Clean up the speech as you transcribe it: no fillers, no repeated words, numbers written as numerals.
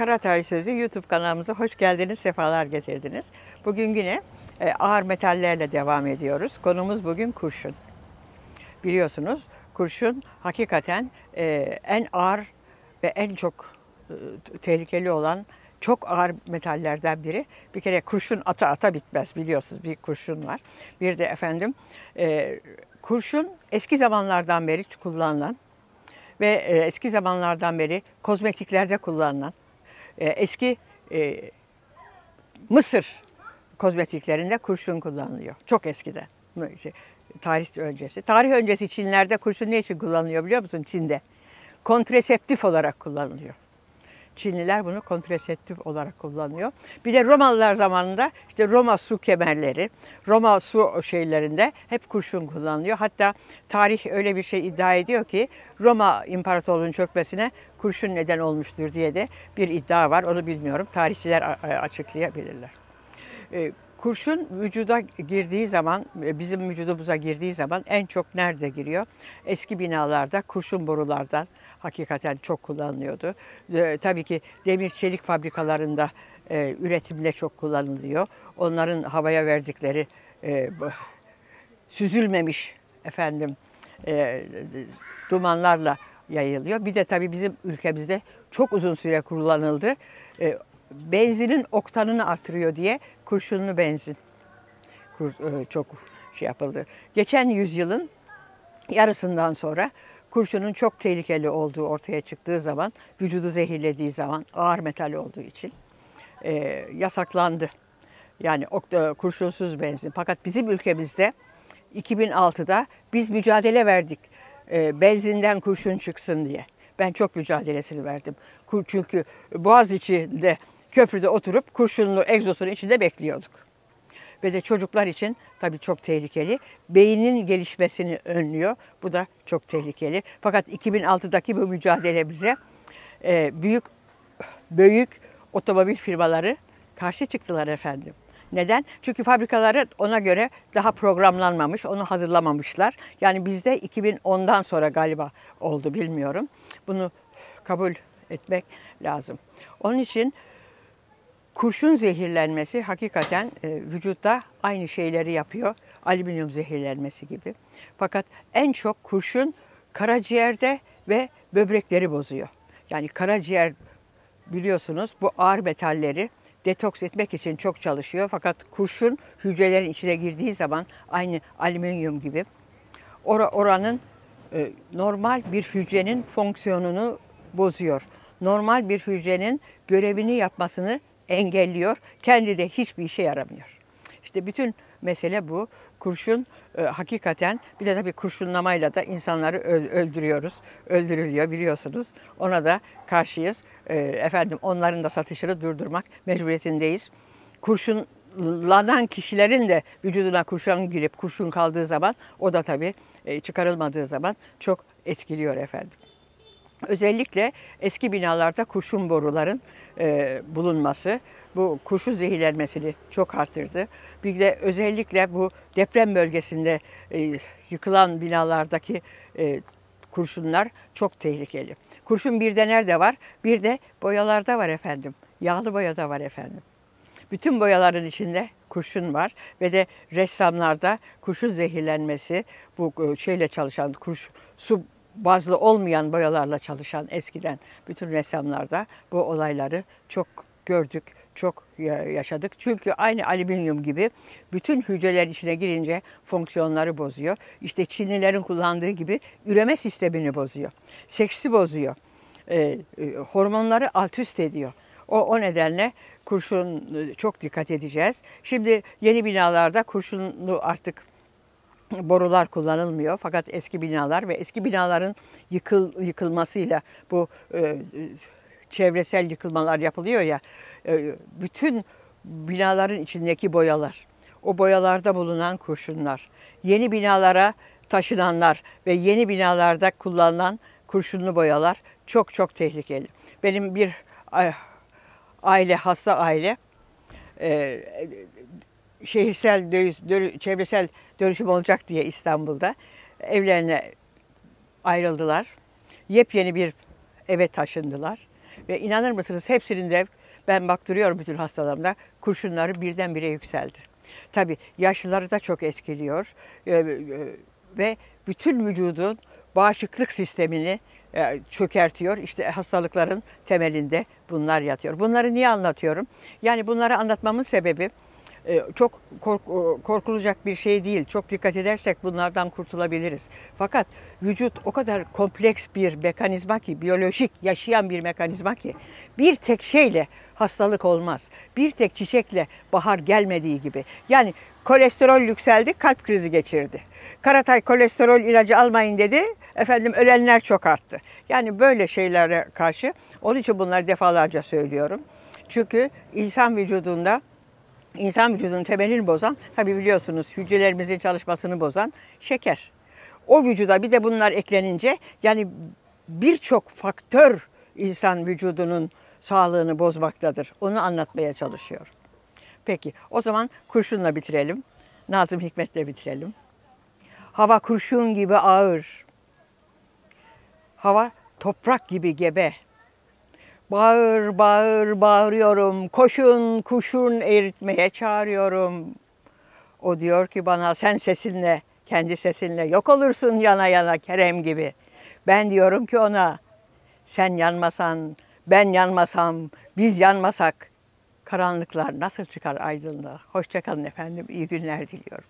Kara Tarih Sözü YouTube kanalımıza hoş geldiniz, sefalar getirdiniz. Bugün yine ağır metallerle devam ediyoruz. Konumuz bugün kurşun. Biliyorsunuz kurşun hakikaten en ağır ve en çok tehlikeli olan çok ağır metallerden biri. Bir kere kurşun ata bitmez, biliyorsunuz, bir kurşun var. Bir de kurşun eski zamanlardan beri kullanılan ve eski zamanlardan beri kozmetiklerde kullanılan, eski Mısır kozmetiklerinde kurşun kullanılıyor. Çok eskiden. Tarih öncesi. Tarih öncesi Çinlerde kurşun ne için kullanılıyor biliyor musun? Çin'de. Kontraseptif olarak kullanılıyor. Çinliler bunu kontraseptif olarak kullanıyor. Bir de Romalılar zamanında işte Roma su kemerleri, Roma su şeylerinde hep kurşun kullanılıyor. Hatta tarih öyle bir şey iddia ediyor ki Roma İmparatorluğu'nun çökmesine kurşun neden olmuştur diye de bir iddia var. Onu bilmiyorum. Tarihçiler açıklayabilirler. Kurşun vücuda girdiği zaman, bizim vücudumuza girdiği zaman en çok nerede giriyor? Eski binalarda, kurşun borulardan hakikaten çok kullanılıyordu. Tabii ki demir çelik fabrikalarında üretimde çok kullanılıyor. Onların havaya verdikleri süzülmemiş dumanlarla yayılıyor. Bir de tabii bizim ülkemizde çok uzun süre kullanıldı. Benzinin oktanını artırıyor diye kurşunlu benzin çok yapıldı. Geçen yüzyılın yarısından sonra kurşunun çok tehlikeli olduğu ortaya çıktığı zaman, vücudu zehirlediği zaman, ağır metal olduğu için yasaklandı. Yani kurşunsuz benzin. Fakat bizim ülkemizde 2006'da biz mücadele verdik benzinden kurşun çıksın diye. Ben çok mücadelesini verdim. Çünkü Boğaziçi'nde köprüde oturup kurşunlu egzozun içinde bekliyorduk. Ve de çocuklar için tabii çok tehlikeli. Beynin gelişmesini önlüyor. Bu da çok tehlikeli. Fakat 2006'daki bu mücadele bize büyük otomobil firmaları karşı çıktılar efendim. Neden? Çünkü fabrikaları ona göre daha programlanmamış, onu hazırlamamışlar. Yani bizde 2010'dan sonra galiba oldu, bilmiyorum. Bunu kabul etmek lazım. Onun için kurşun zehirlenmesi hakikaten vücutta aynı şeyleri yapıyor. Alüminyum zehirlenmesi gibi. Fakat en çok kurşun karaciğerde ve böbrekleri bozuyor. Yani karaciğer, biliyorsunuz, bu ağır metalleri detoks etmek için çok çalışıyor. Fakat kurşun hücrelerin içine girdiği zaman aynı alüminyum gibi oranın normal bir hücrenin fonksiyonunu bozuyor. Normal bir hücrenin görevini yapmasını engelliyor. Kendi de hiçbir işe yaramıyor. İşte bütün mesele bu. Kurşun hakikaten, bir de tabii kurşunlamayla da insanları öldürülüyor, biliyorsunuz. Ona da karşıyız. Onların da satışını durdurmak mecburiyetindeyiz. Kurşunlanan kişilerin de vücuduna kurşun girip kurşun kaldığı zaman, o da tabii çıkarılmadığı zaman çok etkiliyor efendim. Özellikle eski binalarda kurşun boruların bulunması bu kurşun zehirlenmesini çok arttırdı. Bir de özellikle bu deprem bölgesinde yıkılan binalardaki kurşunlar çok tehlikeli. Kurşun bir de nerede var? Bir de boyalarda var efendim. Yağlı boyada var efendim. Bütün boyaların içinde kurşun var ve de ressamlarda kurşun zehirlenmesi, bu şeyle çalışan su bazlı olmayan boyalarla çalışan eskiden bütün ressamlarda bu olayları çok gördük, çok yaşadık. Çünkü aynı alüminyum gibi bütün hücrelerin içine girince fonksiyonları bozuyor. İşte Çinlilerin kullandığı gibi üreme sistemini bozuyor. Seksi bozuyor. Hormonları alt üst ediyor. O nedenle kurşun çok dikkat edeceğiz. Şimdi yeni binalarda kurşunlu artık borular kullanılmıyor. Fakat eski binalar ve eski binaların yıkılmasıyla bu çevresel yıkılmalar yapılıyor ya, bütün binaların içindeki boyalar, o boyalarda bulunan kurşunlar, yeni binalara taşınanlar ve yeni binalarda kullanılan kurşunlu boyalar çok çok tehlikeli. Benim bir hasta aile çevresel dönüşüm olacak diye İstanbul'da evlerine ayrıldılar. Yepyeni bir eve taşındılar. Ve inanır mısınız hepsinin de ben baktırıyorum bütün hastalarımda kurşunları birdenbire yükseldi. Tabii yaşlıları da çok etkiliyor ve bütün vücudun bağışıklık sistemini çökertiyor. İşte hastalıkların temelinde bunlar yatıyor. Bunları niye anlatıyorum? Yani bunları anlatmamın sebebi çok korkulacak bir şey değil. Çok dikkat edersek bunlardan kurtulabiliriz. Fakat vücut o kadar kompleks bir mekanizma ki, biyolojik yaşayan bir mekanizma ki bir tek şeyle hastalık olmaz. Bir tek çiçekle bahar gelmediği gibi. Yani kolesterol yükseldi, kalp krizi geçirdi. Karatay kolesterol ilacı almayın dedi. Efendim ölenler çok arttı. Yani böyle şeylere karşı onun için bunları defalarca söylüyorum. Çünkü insan vücudunun temelini bozan, tabii biliyorsunuz hücrelerimizin çalışmasını bozan şeker. O vücuda bir de bunlar eklenince yani birçok faktör insan vücudunun sağlığını bozmaktadır. Onu anlatmaya çalışıyor. Peki o zaman kurşunla bitirelim. Nazım Hikmet'le bitirelim. Hava kurşun gibi ağır. Hava toprak gibi gebe. Bağır bağır bağırıyorum, koşun kuşun eritmeye çağırıyorum. O diyor ki bana sen sesinle, kendi sesinle yok olursun yana yana Kerem gibi. Ben diyorum ki ona sen yanmasan, ben yanmasam, biz yanmasak karanlıklar nasıl çıkar aydınlığa? Hoşça kalın efendim, iyi günler diliyorum.